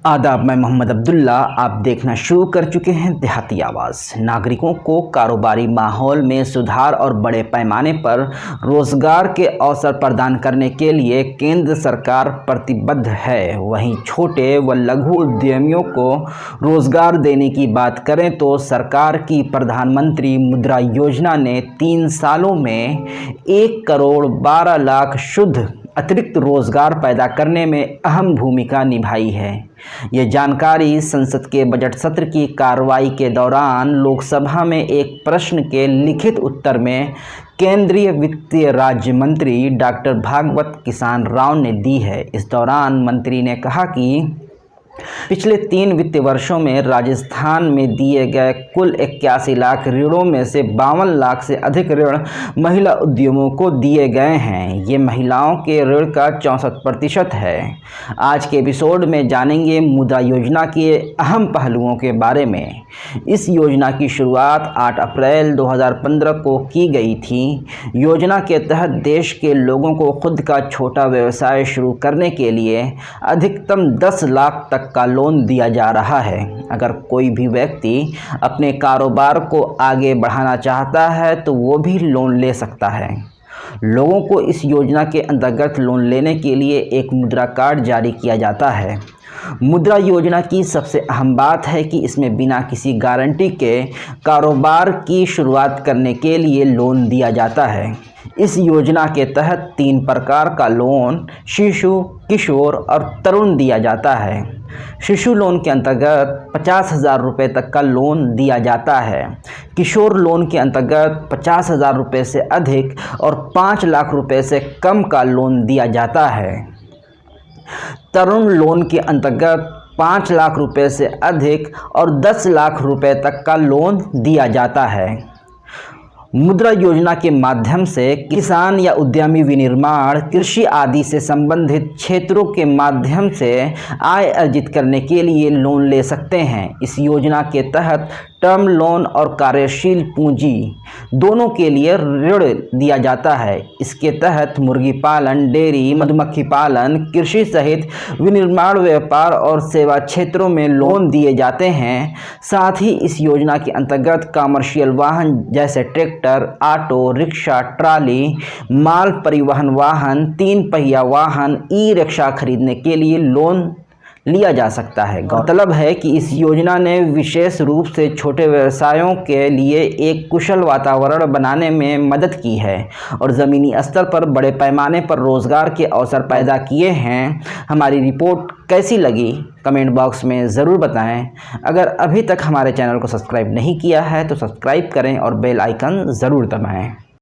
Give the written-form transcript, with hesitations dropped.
आदाब, मैं मोहम्मद अब्दुल्ला। आप देखना शुरू कर चुके हैं देहाती आवाज़। नागरिकों को कारोबारी माहौल में सुधार और बड़े पैमाने पर रोज़गार के अवसर प्रदान करने के लिए केंद्र सरकार प्रतिबद्ध है। वहीं छोटे व लघु उद्यमियों को रोज़गार देने की बात करें तो सरकार की प्रधानमंत्री मुद्रा योजना ने 3 सालों में 1 करोड़ 12 लाख शुद्ध अतिरिक्त रोजगार पैदा करने में अहम भूमिका निभाई है। ये जानकारी संसद के बजट सत्र की कार्रवाई के दौरान लोकसभा में एक प्रश्न के लिखित उत्तर में केंद्रीय वित्त राज्य मंत्री डॉक्टर भागवत किसान राव ने दी है। इस दौरान मंत्री ने कहा कि पिछले 3 वित्त वर्षों में राजस्थान में दिए गए कुल 81 लाख ऋणों में से 52 लाख से अधिक ऋण महिला उद्यमों को दिए गए हैं। ये महिलाओं के ऋण का 64% है। आज के एपिसोड में जानेंगे मुद्रा योजना के अहम पहलुओं के बारे में। इस योजना की शुरुआत 8 अप्रैल 2015 को की गई थी। योजना के तहत देश के लोगों को खुद का छोटा व्यवसाय शुरू करने के लिए अधिकतम 10 लाख तक का लोन दिया जा रहा है। अगर कोई भी व्यक्ति अपने कारोबार को आगे बढ़ाना चाहता है तो वो भी लोन ले सकता है। लोगों को इस योजना के अंतर्गत लोन लेने के लिए एक मुद्रा कार्ड जारी किया जाता है। मुद्रा योजना की सबसे अहम बात है कि इसमें बिना किसी गारंटी के कारोबार की शुरुआत करने के लिए लोन दिया जाता है। इस योजना के तहत 3 प्रकार का लोन शिशु, किशोर और तरुण दिया जाता है। शिशु लोन के अंतर्गत 50,000 रुपये तक का लोन दिया जाता है। किशोर लोन के अंतर्गत 50,000 रुपये से अधिक और 5 लाख रुपये से कम का लोन दिया जाता है। तरुण लोन के अंतर्गत 5 लाख रुपये से अधिक और 10 लाख रुपये तक का लोन दिया जाता है। मुद्रा योजना के माध्यम से किसान या उद्यमी विनिर्माण, कृषि आदि से संबंधित क्षेत्रों के माध्यम से आय अर्जित करने के लिए लोन ले सकते हैं। इस योजना के तहत टर्म लोन और कार्यशील पूंजी दोनों के लिए ऋण दिया जाता है। इसके तहत मुर्गी पालन, डेयरी, मधुमक्खी पालन, कृषि सहित विनिर्माण, व्यापार और सेवा क्षेत्रों में लोन दिए जाते हैं। साथ ही इस योजना के अंतर्गत कमर्शियल वाहन जैसे ट्रैक्टर, ऑटो रिक्शा, ट्राली, माल परिवहन वाहन, 3 पहिया वाहन, ई रिक्शा खरीदने के लिए लोन लिया जा सकता है। गौरतलब है कि इस योजना ने विशेष रूप से छोटे व्यवसायों के लिए एक कुशल वातावरण बनाने में मदद की है और ज़मीनी स्तर पर बड़े पैमाने पर रोज़गार के अवसर पैदा किए हैं। हमारी रिपोर्ट कैसी लगी कमेंट बॉक्स में ज़रूर बताएं। अगर अभी तक हमारे चैनल को सब्सक्राइब नहीं किया है तो सब्सक्राइब करें और बेल आइकन ज़रूर दबाएं।